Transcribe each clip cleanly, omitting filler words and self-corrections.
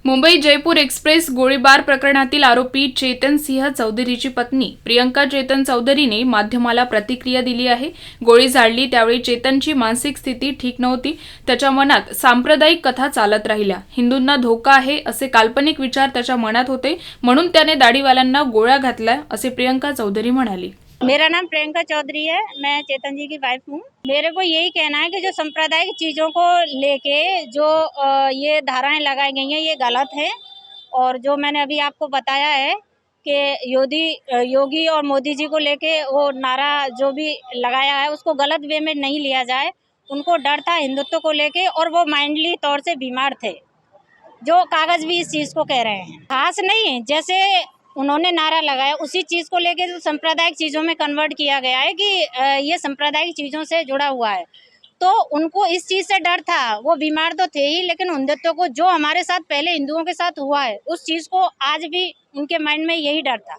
Mumbai Jaipur express गोळीबार प्रकरणातील आरोपी चेतन सिंह चौधरीची पत्नी प्रियंका चेतन चौधरीने माध्यमाला प्रतिक्रिया दिली आहे। गोळी झाडली त्यावेळी चेतनची मानसिक स्थिती ठीक नव्हती। त्याच्या मनात सांप्रदायिक कथा चालत राहिल्या। हिंदूंना धोका आहे असे काल्पनिक विचार त्याच्या मनात होते, म्हणून त्याने दाढीवाल्यांना गोळ्या घातल्या असे प्रियंका चौधरी म्हणाली। मेरा नाम प्रियंका चौधरी है, मैं चेतन जी की वाइफ हूँ। मेरे को यही कहना है कि जो सांप्रदायिक चीज़ों को लेके जो ये धाराएं लगाई गई हैं ये गलत है। और जो मैंने अभी आपको बताया है कि योगी और मोदी जी को लेके वो नारा जो भी लगाया है उसको गलत वे में नहीं लिया जाए। उनको डर था हिंदुत्व को लेके और वो माइंडली तौर से बीमार थे। जो कागज़ भी इस चीज़ को कह रहे हैं खास नहीं, जैसे उन्होंने नारा लगाया उसी चीज़ को लेके जो सांप्रदायिक चीज़ों में कन्वर्ट किया गया है कि ये सांप्रदायिक चीज़ों से जुड़ा हुआ है, तो उनको इस चीज़ से डर था। वो बीमार तो थे ही, लेकिन हिंदुत्व को जो हमारे साथ पहले हिंदुओं के साथ हुआ है उस चीज़ को आज भी उनके माइंड में यही डर था।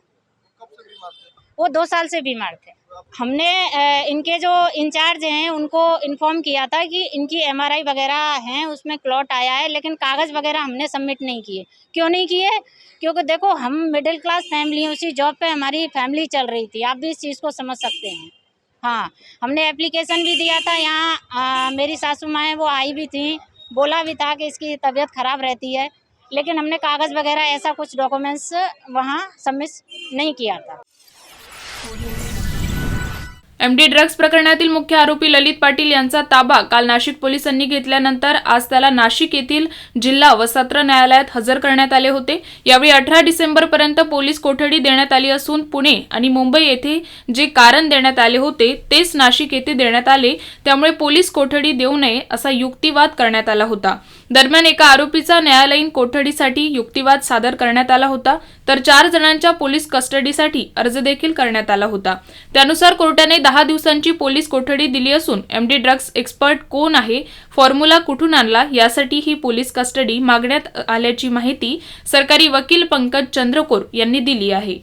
वो 2 साल से बीमार थे। हमने इनके जो इंचार्ज हैं उनको इन्फॉर्म किया था कि इनकी एमआरआई वगैरह हैं, उसमें क्लॉट आया है, लेकिन कागज़ वगैरह हमने सबमिट नहीं किए। क्यों नहीं किए? क्योंकि देखो हम मिडिल क्लास फैमिली हैं, उसी जॉब पे हमारी फैमिली चल रही थी। आप भी इस चीज़ को समझ सकते हैं। हाँ, हमने एप्लीकेशन भी दिया था यहाँ। मेरी सासू माँ हैं वो आई भी थी, बोला भी था कि इसकी तबीयत ख़राब रहती है, लेकिन हमने कागज़ वगैरह ऐसा कुछ डॉक्यूमेंट्स वहाँ सबमिट नहीं किया था। एमडी ड्रग्ज प्रकरणातील मुख्य आरोपी ललित पाटील यांचा ताबा काल नाशिक पोलिसांनी घेतल्यानंतर आज त्याला नाशिक येथील जिल्हा व सत्र न्यायालयात हजर करण्यात आले होते। यावेळी 18 डिसेंबरपर्यंत पोलीस कोठडी देण्यात आली असून पुणे आणि मुंबई येथे जे कारण देण्यात आले होते तेच नाशिक येथे देण्यात आले, त्यामुळे पोलीस कोठडी देऊ नये असा युक्तिवाद करण्यात आला होता। दरम्यान एका आरोपीचा न्यायालयीन कोठडीसाठी युक्तिवाद सादर करण्यात आला होता, तर 4 जणांच्या पोलीस कस्टडीसाठी अर्ज देखील करण्यात आला होता। त्यानुसार कोर्टाने 10 दिवसांची पोलीस कोठडी दिली असून एमडी ड्रग्ज एक्सपर्ट कोण आहे, फॉर्म्युला कुठून आणला यासाठी ही पोलीस कस्टडी मागण्यात आल्याची माहिती सरकारी वकील पंकज चंद्रकोर यांनी दिली आहे।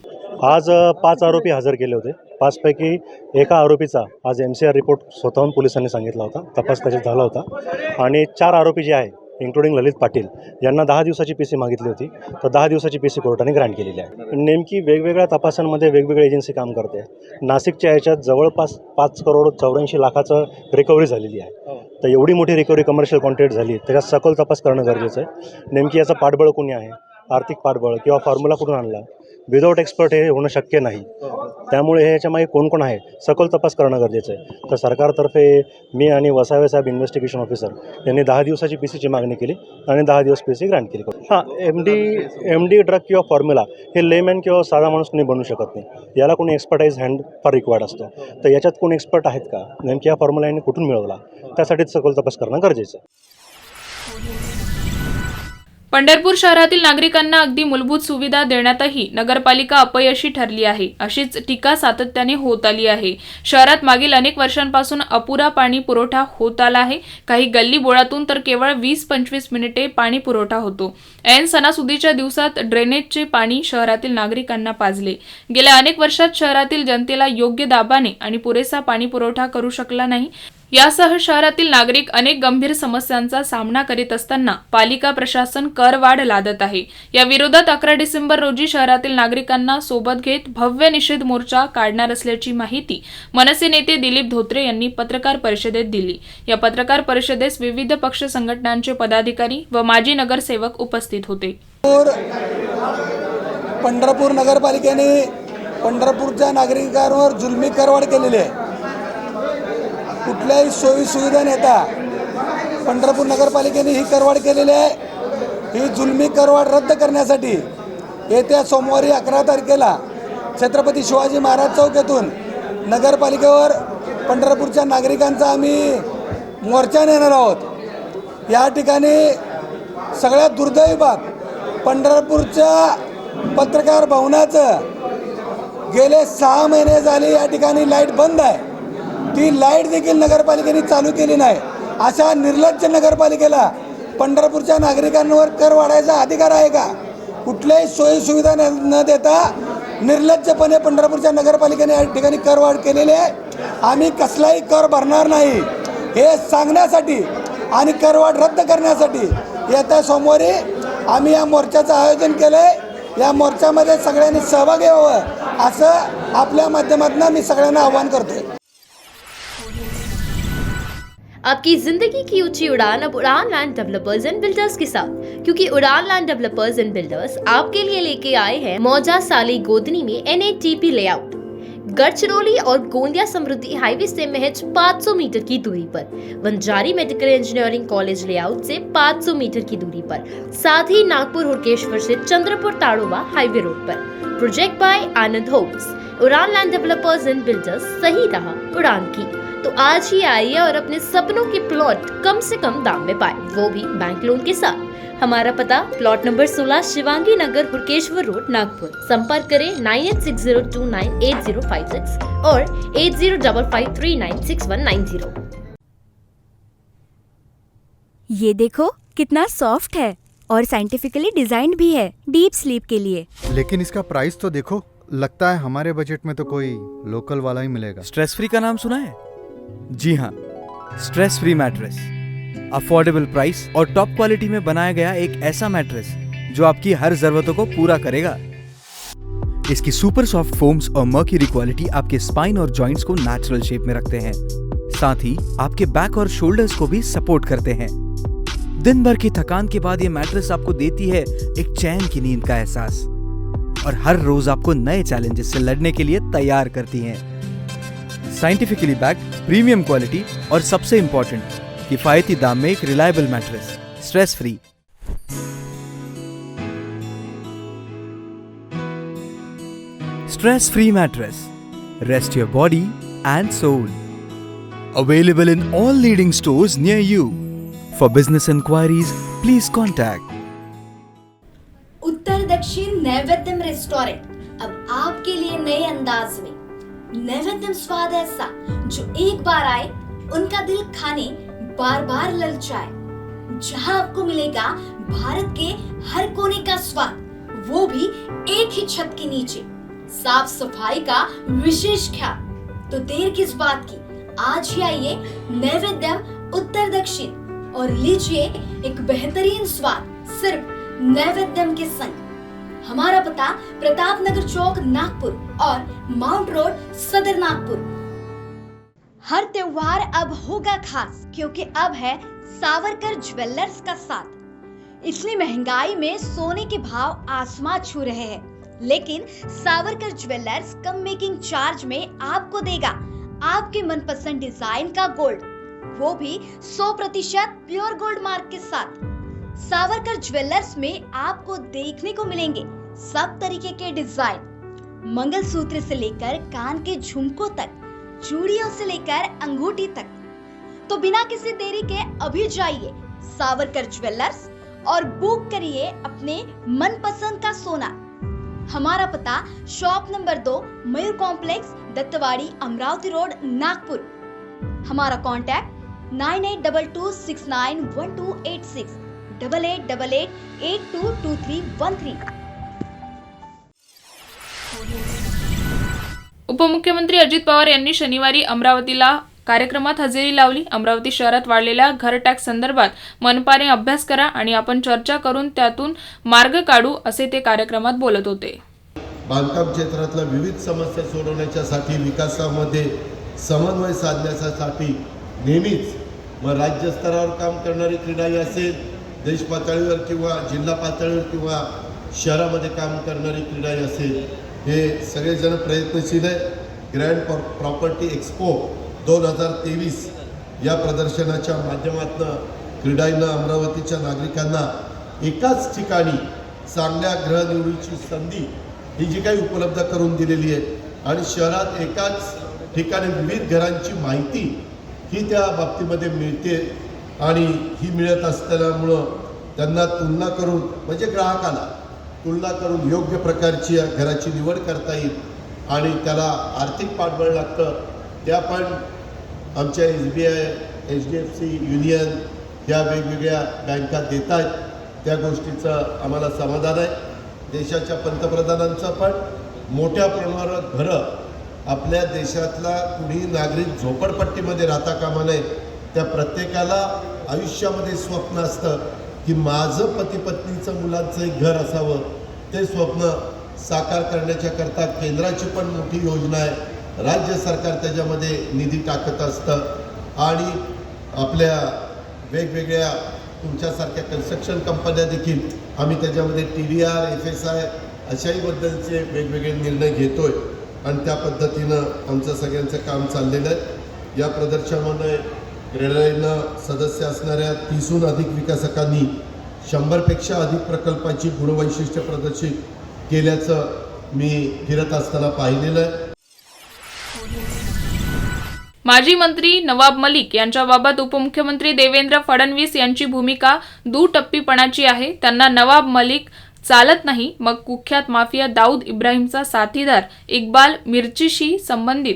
आज 5 आरोपी हजर केले होते। 5 पैकी एका आरोपीचा आज एमसीआर रिपोर्ट स्वतःहून पोलिसांनी सांगितला होता, तपास त्याच्यात झाला होता आणि 4 आरोपी जे आहे इन्क्लुडिंग ललित पाटील यांना 10 दिवसाची पीसी मागितली होती, तर 10 दिवसाची पीसी कोर्टाने ग्रँट केलेली आहे। नेमकी वेगवेगळ्या तपासांमध्ये वेगवेगळी एजन्सी काम करते। नाशिकच्या याच्यात जवळपास 5 करोड 84 लाखाचं रिकव्हरी झालेली आहे। तर एवढी मोठी रिकव्हरी कमर्शियल कॉन्ट्रॅक्ट झाली, त्याच्यात सखोल तपास करणं गरजेचं आहे। नेमकी याचं पाठबळ कोणी आहे, आर्थिक पाठबळ किंवा फॉर्म्युला कुठून आणला, विदाऊट एक्सपर्ट हे होणं शक्य नाही। त्यामुळे हे याच्यामागे कोण कोण आहे सखोल तपास करणं गरजेचं आहे। तर सरकारतर्फे मी आणि वसावे साहेब इन्व्हेस्टिगेशन ऑफिसर यांनी 10 दिवसाची पीसीची मागणी केली आणि 10 दिवस पीसी ग्रँट केली। हां, एमडी ड्रग किंवा फॉर्म्युला हे लेमॅन किंवा साधा माणूस कोणी बनवू शकत नाही, याला कोणी एक्सपर्टाईज हँड फार रिक्वायर्ड असतो। तर याच्यात कोणी एक्सपर्ट आहेत का, नेमकी हा फॉर्म्युला यांनी कुठून मिळवला, त्यासाठीच सखोल तपास करणं गरजेचं आहे। पंढरपूर शहरातील नागरिकांना अगदी मूलभूत सुविधा देण्यातही नगरपालिका अपयशी ठरली आहे, अशीच टीका सातत्याने होत आली आहे। शहरात मागील अनेक वर्षांपासून अपुरा पाणी पुरवठा होत आला आहे। काही गल्ली बोळातून तर केवळ 20-25 मिनिटे पाणी पुरवठा होतो। ऐन सणासुदीच्या दिवसात ड्रेनेजचे पाणी शहरातील नागरिकांना पाजले। गेल्या अनेक वर्षात शहरातील जनतेला योग्य दाबाने आणि पुरेसा पाणी पुरवठा करू शकला नाही। यासह शहरातील नागरिक अनेक गंभीर समस्यांचा सामना करीत असताना पालिका प्रशासन करवाढ लादत आहे। या विरोधात 11 डिसेंबर रोजी शहरातील नागरिकांना सोबत घेत भव्य निषेध मोर्चा काढणार असल्याची माहिती मनसे नेते दिलीप धोत्रे यांनी पत्रकार परिषदेत दिली। या पत्रकार परिषदेस विविध पक्ष संघटनांचे पदाधिकारी व माजी नगरसेवक उपस्थित होते। पंढरपूर नगरपालिकेने पंढरपूरच्या नागरिकांवर जुलमी करवाढ केलेली आहे। कुठल्याही सोयी सुविधा नेता पंढरपूर नगरपालिकेने ही करवाढ केलेली आहे। ही जुलमी करवाढ रद्द करण्यासाठी येत्या सोमवारी 11 तारखेला छत्रपती शिवाजी महाराज चौक येथून नगरपालिकेवर पंढरपूरच्या नागरिकांचा आम्ही मोर्चा नेणार आहोत। या ठिकाणी सगळ्यात दुर्दैवी बाब पंढरपूरच्या पत्रकार भवनाचं गेले 6 महिने झाले या ठिकाणी लाईट बंद आहे। ती लाईट देखील नगरपालिकेने चालू केली नाही। अशा निर्लज्ज नगरपालिकेला पंढरपूरच्या नागरिकांवर कर वाढायचा अधिकार आहे का? कुठल्याही सोयी सुविधा न देता निर्लज्जपणे पंढरपूरच्या नगरपालिकेने या ठिकाणी करवाढ केलेली आहे। आम्ही कसलाही कर भरणार नाही हे सांगण्यासाठी आणि करवाढ रद्द करण्यासाठी येत्या सोमवारी आम्ही या मोर्चाचं आयोजन केलं आहे। या मोर्चामध्ये सगळ्यांनी सहभागी व्हावं असं आपल्या माध्यमातून मी सगळ्यांना आवाहन करतोय। आपकी जिंदगी की ऊंची उड़ान अब उड़ान लैंड डेवलपर्स एंड बिल्डर्स के साथ, क्योंकि उड़ान लैंड डेवलपर्स एंड बिल्डर्स आपके लिए लेके आए हैं मौजा साली गोदनी में NATP लेआउट। गढ़चिरौली और गोंदिया समृद्धि हाईवे से महज 500 मीटर की दूरी पर, Vanjari medical engineering college layout से 500 मीटर की दूरी पर, साथ ही नागपुर हुड़केश्वर से चंद्रपुर ताड़ोबा हाईवे रोड पर। Project by Anand homes. Udaan land developers and builders, सही राह उड़ान की। तो आज ही आइए और अपने सपनों के प्लॉट कम से कम दाम में पाए, वो भी बैंक लोन के साथ। हमारा पता प्लॉट नंबर 16 शिवांगी नगर हुड़केश्वर रोड नागपुर। संपर्क करें 9860298056 और 8055396190। ये देखो कितना सॉफ्ट है और साइंटिफिकली डिजाइन्ड भी है डीप स्लीप के लिए। लेकिन इसका प्राइस तो देखो, लगता है हमारे बजट में तो कोई लोकल वाला ही मिलेगा। स्ट्रेस फ्री का नाम सुना है? जी हाँ, stress free mattress. Affordable price और टॉप क्वालिटी में बनाया गया एक ऐसा मैट्रेस जो आपकी हर जरूरतों को पूरा करेगा। इसकी सुपर सॉफ्ट फोम्स और मर्क्यूरी क्वालिटी आपके स्पाइन और जॉइंट्स को नेचुरल शेप में रखते हैं, साथ ही आपके बैक और शोल्डर्स को भी सपोर्ट करते हैं। दिन भर की थकान के बाद ये मैट्रेस आपको देती है एक चैन की नींद का एहसास और हर रोज आपको नए चैलेंजेस से लड़ने के लिए तैयार करती हैं। साइंटिफिकली बैक्ड, प्रीमियम क्वालिटी और सबसे इंपॉर्टेंट, किफायती दाम में एक reliable mattress, stress free. Stress free mattress, rest your body and soul. Available in all leading stores near you. For business inquiries please contact. Uttar Dakshin naivedyam restaurant अब आपके लिए नए अंदाज में। नैवेद्यम स्वाद ऐसा जो एक बार आए उनका दिल खाने बार बार ललचाए। जहां आपको मिलेगा भारत के हर कोने का स्वाद, वो भी एक ही छत के नीचे। साफ सफाई का विशेष ख्याल। तो देर किस बात की, आज ही आइए नैवेद्यम उत्तर दक्षिण और लीजिए एक बेहतरीन स्वाद सिर्फ नैवेद्यम के संग। हमारा पता प्रताप नगर चौक नागपुर और माउंट रोड सदर नागपुर। हर त्योहार अब होगा खास, क्योंकि अब है सावरकर ज्वेलर्स का साथ। इतनी महंगाई में सोने के भाव आसमां छू रहे हैं, लेकिन सावरकर ज्वेलर्स कम मेकिंग चार्ज में आपको देगा आपके मनपसंद डिजाइन का गोल्ड, वो भी 100% प्योर गोल्ड मार्क के साथ। सावरकर ज्वेलर्स में आपको देखने को मिलेंगे सब तरीके के डिजाइन, मंगलसूत्र से लेकर कान के झुमकों तक, चूड़ियों से लेकर अंगूठी तक। तो बिना किसी देरी के अभी जाइए सावरकर ज्वेलर्स और बुक करिए अपने मनपसंद का सोना। हमारा पता shop number 2 Mayur complex, Dattawadi, Amravati road, Nagpur. हमारा कॉन्टैक्ट 9822691286 8888822313। उपमुख्यमंत्री अजित पवार यांनी शनिवारी अमरावतीला कार्यक्रमात हजेरी लावली। अमरावती शहरात वाढलेल्या घर टॅक्स संदर्भात मनपाने अभ्यास करा आणि आपण चर्चा करून त्यातून मार्ग काढू, असे ते कार्यक्रमात बोलत होते। बांधकाम क्षेत्रातल्या विविध समस्या सोडवण्यासाठी, विकासामध्ये समन्वय साधण्यासाठी नेहमीच राज्य स्तरावर काम करणारी क्रीडाई असेल, देश पातळीवर किंवा जिल्हा पातळीवर किंवा शहरामध्ये काम करणारी क्रीडाई असेल, हे सगळेजण प्रयत्नशील आहे। ग्रँड प्रॉपर्टी एक्सपो 2023 या प्रदर्शनाच्या माध्यमातून क्रीडाईनं अमरावतीच्या नागरिकांना एकाच ठिकाणी चांगल्या गृहनिर्मितीची संधी ही जी काही उपलब्ध करून दिलेली आहे आणि शहरात एकाच ठिकाणी विविध घरांची माहिती ही त्या बाबतीमध्ये मिळते आणि ही मिळत असल्यामुळं त्यांना तुलना करून, म्हणजे ग्राहकाला तुलना करून योग्य प्रकारची घराची निवड करता येईल आणि त्याला आर्थिक पाठबळ लागतं। त्या पण आमच्या SBI, HDFC, युनियन या वेगवेगळ्या बँका देत आहेत, त्या गोष्टीचं आम्हाला समाधान आहे। देशाच्या पंतप्रधानांचं पण मोठ्या प्रमाणावर घरं, आपल्या देशातला कुणीही नागरिक झोपडपट्टीमध्ये राहता कामा नये, त्या प्रत्येकाला आयुष्यामध्ये स्वप्न असतं की माझं पती पत्नीचं मुलांचं एक घर असावं, ते स्वप्न साकार करण्याच्या करता केंद्राची पण मोठी योजना आहे, राज्य सरकार त्याच्यामध्ये निधी टाकत असतं आणि आपल्या वेगवेगळ्या तुमच्यासारख्या कन्स्ट्रक्शन कंपन्या देखील आम्ही त्याच्यामध्ये TDR FSI अशाहीबद्दलचे वेगवेगळे निर्णय घेतोय आणि त्या पद्धतीनं आमचं सगळ्यांचं काम चाललेलं आहे। या प्रदर्शनामध्ये क्रेडाईनं सदस्य असणाऱ्या 30हून अधिक विकासकांनी 100पेक्षा अधिक प्रकल्पांची गुणवैशिष्ट्य प्रदर्शित केल्याचं मी फिरत असताना पाहिलेलं आहे। माजी मंत्री नवाब मलिक यांच्याबाबत उपमुख्यमंत्री देवेंद्र फडणवीस यांची भूमिका दुटप्पीपणाची आहे। त्यांना नवाब मलिक चालत नाही, मग कुख्यात माफिया दाऊद इब्राहिमचा साथीदार इक्बाल मिर्चीशी संबंधित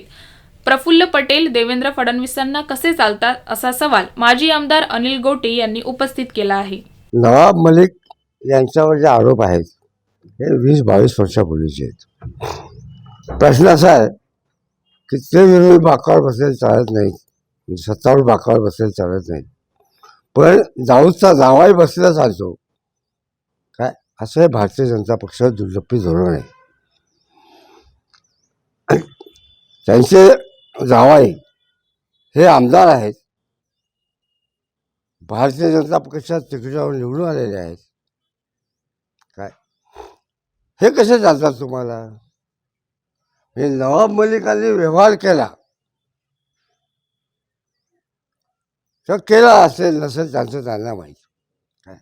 प्रफुल्ल पटेल देवेंद्र फडणवीसांना कसे चालतात, असा सवाल माजी आमदार अनिल गोटे यांनी उपस्थित केला आहे। नवाब मलिक यांच्यावर जे आरोप आहेत हे 20-22 वर्षापूर्वीचे आहेत। प्रश्न असा आहे की ते विरोधी बाकावर बसलेले चालत नाहीत, सत्तावर बाकावर बसलेले चालत नाहीत, पण दाऊदचा जावाई बसलेला चालतो काय, असं हे भारतीय जनता पक्षाचं दुर्लक्षित धोरण आहे। त्यांचे जावाई हे आमदार आहेत, भारतीय जनता पक्षाच्या तिकिटावर निवडून आलेले आहेत काय, हे कसे चालतात तुम्हाला? हे नवाब मलिकांनी व्यवहार केला तर केला असेल, नसेल त्यांचं त्यांना माहीत काय,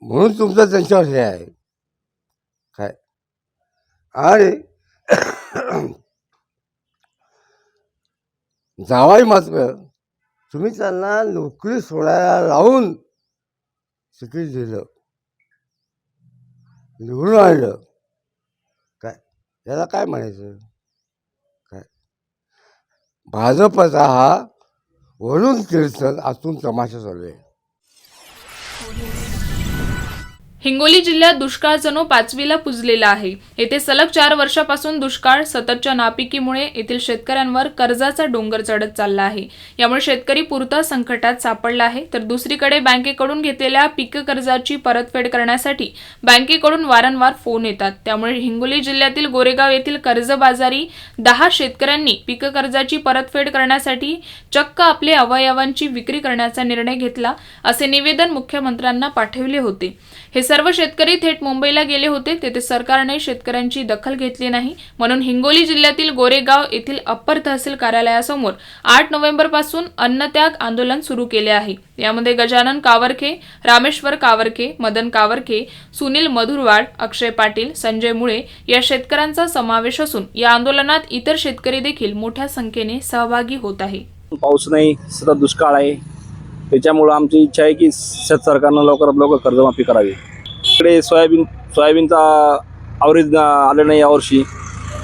म्हणून तुमचं त्यांच्यावर हे आहे काय। आणि जावाई मात्र तुम्ही त्यांना नोकरी सोडायला लावून तिकीट दिलं, निवडून आणलं काय, याला काय म्हणायचं काय? भाजपचा हा वरून कीर्तन आतून तमाशा चालू आहे। हिंगोली जिल्ह्यात दुष्काळ जणू 5वीला पुजलेला आहे। येथे सलग 4 वर्षापासून दुष्काळ, सततच्या नापिकीमुळे येथील शेतकऱ्यांवर कर्जाचा डोंगर चढत चालला आहे। यामुळे शेतकरी पुरता संकटात सापडला आहे, तर दुसरीकडे बँकेकडून घेतलेल्या पीक कर्जाची परतफेड करण्यासाठी बँकेकडून वारंवार फोन येतात। त्यामुळे हिंगोली जिल्ह्यातील गोरेगाव येथील कर्जबाजारी 10 शेतकऱ्यांनी पीक कर्जाची परतफेड करण्यासाठी चक्क आपले अवयवांची विक्री करण्याचा निर्णय घेतला, असे निवेदन मुख्यमंत्र्यांना पाठवले होते। हे सर्व शेतकरी थेट मुंबईला गेले होते, तेथे सरकारने शेतकऱ्यांची दखल घेतली नाही, म्हणून हिंगोली जिल्ह्यातील गोरेगाव येथील अप्पर तहसील कार्यालयासमोर 8 नोव्हेंबरपासून अन्नत्याग आंदोलन सुरू केले आहे। यामध्ये गजानन कावरखे, रामेश्वर कावरखे, मदन कावरखे, सुनील मधुरवाड, अक्षय पाटील, संजय मुळे या शेतकऱ्यांचा समावेश असून या आंदोलनात इतर शेतकरी देखील मोठ्या संख्येने सहभागी होत आहे। पाऊस नाही, सतत दुष्काळ आहे, त्याच्यामुळं आमची इच्छा आहे की सरकारनं लवकरात लवकर कर्जमाफी करावी। इकडे सोयाबीनचा ॲव्हरेज आलं नाही यावर्षी,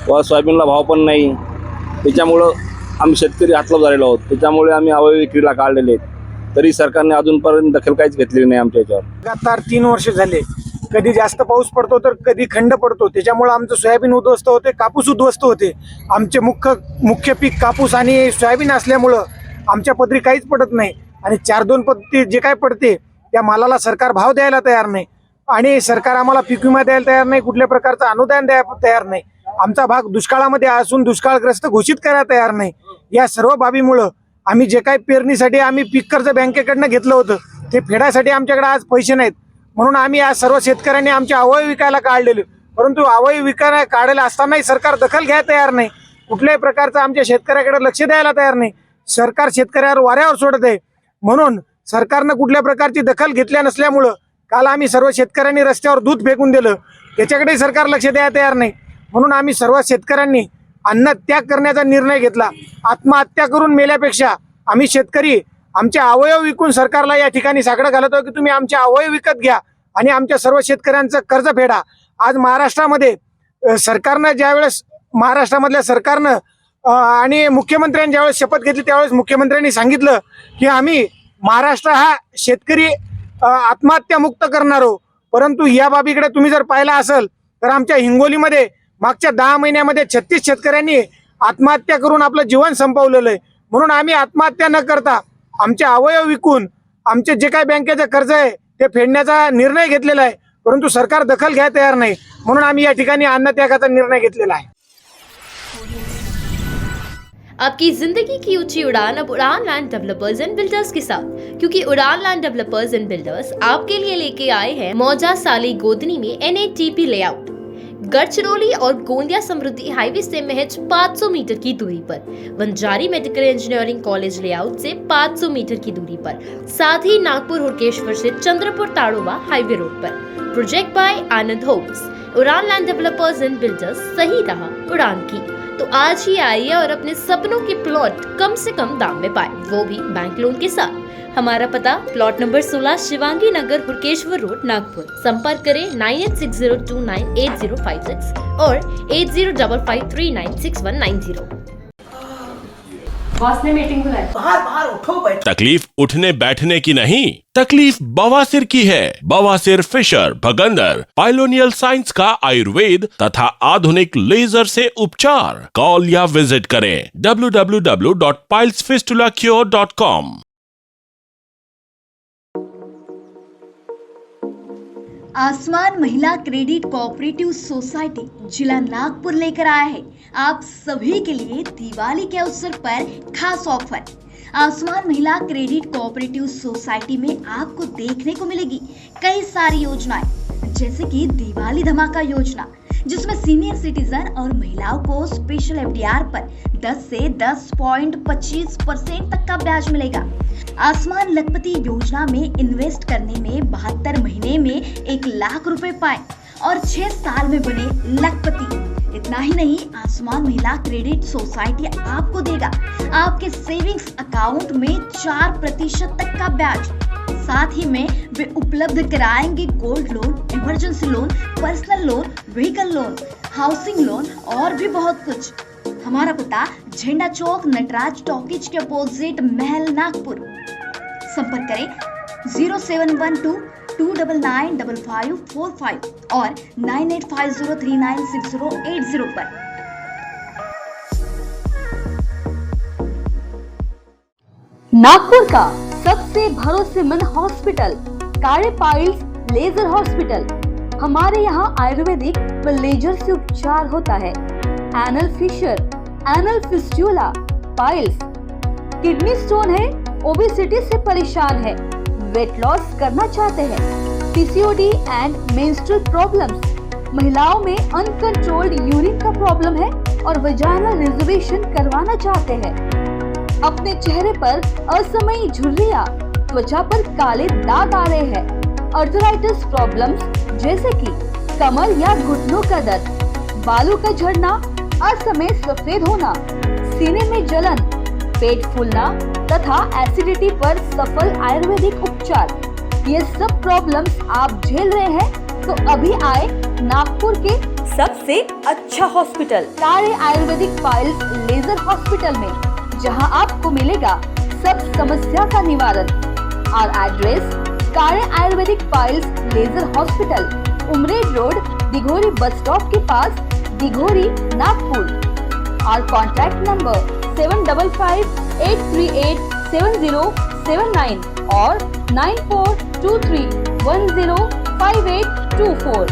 व सोयाबीनला भाव पण नाही, त्याच्यामुळं आम्ही शेतकरी हातलाभ झालेलो आहोत। त्याच्यामुळे आम्ही अवयव विक्रीला काढलेले आहेत, तरी सरकारने अजूनपर्यंत दखल काहीच घेतलेली नाही आमच्या याच्यावर। लगातार 3 वर्ष झाले, कधी जास्त पाऊस पडतो तर कधी खंड पडतो, त्याच्यामुळे आमचं सोयाबीन उद्ध्वस्त होते, कापूस उद्ध्वस्त होते। आमचे मुख्य पीक कापूस आणि सोयाबीन असल्यामुळं आमच्या पदरी काहीच पडत नाही आणि 4-2 पत्ती जे काय पडते त्या मालाला सरकार भाव द्यायला तयार नाही आणि सरकार आम्हाला पीक विमा द्यायला तयार नाही, कुठल्या प्रकारचं अनुदान द्यायला तयार नाही। आमचा भाग दुष्काळामध्ये असून दुष्काळग्रस्त घोषित करायला तयार नाही। या सर्व बाबीमुळं आम्ही जे काही पेरणीसाठी आम्ही पीक कर्ज बँकेकडनं घेतलं होतं ते फेडायसाठी आमच्याकडे आज पैसे नाहीत, म्हणून आम्ही आज सर्व शेतकऱ्यांनी आमचे अवयव विकायला काढलेले, परंतु अवयव विकायला काढलेला असतानाही सरकार दखल घ्यायला तयार नाही, कुठल्याही प्रकारचं आमच्या शेतकऱ्याकडे लक्ष द्यायला तयार नाही। सरकार शेतकऱ्यावर वाऱ्यावर सोडत आहे, म्हणून सरकारनं कुठल्या प्रकारची दखल घेतल्या नसल्यामुळं काल आम्ही सर्व शेतकऱ्यांनी रस्त्यावर दूध फेकून दिलं, त्याच्याकडेही सरकार लक्ष द्यायला तयार नाही, म्हणून आम्ही सर्व शेतकऱ्यांनी अन्नत्याग करण्याचा निर्णय घेतला। आत्महत्या करून मेल्यापेक्षा आम्ही शेतकरी आमचे अवयव विकून सरकारला या ठिकाणी साकडं घालतो की तुम्ही आमचे अवयव विकत घ्या आणि आमच्या सर्व शेतकऱ्यांचं कर्ज फेडा। आज महाराष्ट्रामध्ये सरकारनं ज्यावेळेस महाराष्ट्रामधल्या सरकारनं आणि मुख्यमंत्र्यांनी ज्यावेळेस शपथ घेतली त्यावेळेस मुख्यमंत्र्यांनी सांगितलं की आम्ही महाराष्ट्र हा शेतकरी आत्महत्या मुक्त करणार आहोत, परंतु या बाबीकडे तुम्ही जर पाहिला असेल तर आमच्या हिंगोलीमध्ये मागच्या 10 महिन्यामध्ये 36 शेतकऱ्यांनी आत्महत्या करून आपलं जीवन संपवलेलं आहे। म्हणून आम्ही आत्महत्या न करता आमचे अवयव विकून आमचे जे काही बँकेचं कर्ज आहे ते फेडण्याचा निर्णय घेतलेला आहे, परंतु सरकार दखल घ्यायला तयार नाही, म्हणून आम्ही या ठिकाणी अन्नत्यागाचा निर्णय घेतलेला आहे. आपकी जिंदगी की ऊंची उड़ान अब उड़ान लैंड डेवलपर्स एंड बिल्डर्स के साथ, क्योंकि उड़ान लैंड डेवलपर्स एंड बिल्डर्स आपके लिए लेके आए हैं मौजा साली गोदनी में NATP लेआउट. गढ़चिरौली और गोंदिया समृद्धि हाईवे से महज 500 मीटर की दूरी पर, Vanjari medical engineering college layout से 500 मीटर की दूरी पर, साथ ही नागपुर हुड़केश्वर से चंद्रपुर ताड़ोवा हाईवे रोड पर. Project by Anand homes. Udaan land developers and builders, सही रहा उड़ान की. तो आज ही आइए और अपने सपनों के प्लॉट कम से कम दाम में पाए, वो भी बैंक लोन के साथ. हमारा पता प्लॉट नंबर 16 शिवांगी नगर हुड़केश्वर रोड नागपुर. संपर्क करें 9860298056 और 8055396190. बॉस ने मीटिंग बुलाई. बाहर उठो बैठो. तकलीफ उठने बैठने की नहीं, तकलीफ बवासीर की है. बवासीर, फिशर, भगंदर, पाइलोनियल साइंस का आयुर्वेद तथा आधुनिक लेजर से उपचार. कॉल या विजिट करें www.pilesfistulacure.com. आसमान महिला क्रेडिट कोऑपरेटिव सोसाइटी जिला नागपुर लेकर आया है आप सभी के लिए दिवाली के अवसर पर खास ऑफर. आसमान महिला क्रेडिट कोऑपरेटिव सोसाइटी में आपको देखने को मिलेगी कई सारी योजनाएं, जैसे कि दिवाली धमाका योजना, जिसमें सीनियर सिटीजन और महिलाओं को स्पेशल FDR पर 10 से 10.25% तक का ब्याज मिलेगा. आसमान लखपति योजना में इन्वेस्ट करने में 72 महीने में 1 लाख रुपए पाए और 6 साल में बने लखपति. इतना ही नहीं, आसमान महिला क्रेडिट सोसाइटी आपको देगा आपके सेविंग्स अकाउंट में 4% तक का ब्याज. साथ ही में वे उपलब्ध कराएंगे gold loan, emergency loan, personal loan, vehicle loan, housing loan और भी बहुत कुछ. हमारा पता झंडा चौक नटराज टॉकीज के अपोजिट महल नागपुर. संपर्क करें 0712-299-5545 और 9850396080 पर. नागपुर का सबसे भरोसेमंद hospital Kale piles laser hospital. हमारे यहाँ आयुर्वेदिक व लेजर से उपचार होता है. Anal fissure, anal fistula, piles, kidney stone है, ओबेसिटी से परेशान है, वेट लॉस करना चाहते हैं, PCOD एंड मेंस्ट्रुअल प्रॉब्लम्स, महिलाओं में अनकंट्रोल्ड यूरिन का प्रॉब्लम है और वजाइनल रिजर्वेशन करवाना चाहते हैं, अपने चेहरे पर असमयी झुर्रियां, त्वचा पर काले दाग आ रहे हैं, अर्थराइटिस प्रॉब्लम्स जैसे कि कमर या घुटनों का दर्द, बालों का झड़ना, असमय सफेद होना, सीने में जलन, पेट फूलना तथा एसिडिटी पर सफल आयुर्वेदिक उपचार, ये सब प्रॉब्लम्स आप झेल रहे हैं तो अभी आए नागपुर के सबसे अच्छा hospital Kale Ayurvedic piles laser hospital में, जहां आपको मिलेगा सब समस्या का निवारण. और address Kale Ayurvedic piles laser hospital, Umred road, Dighori bus stop के पास, दिघोरी नागपुर. और कॉन्टैक्ट नंबर 7538387079 और 9423105824.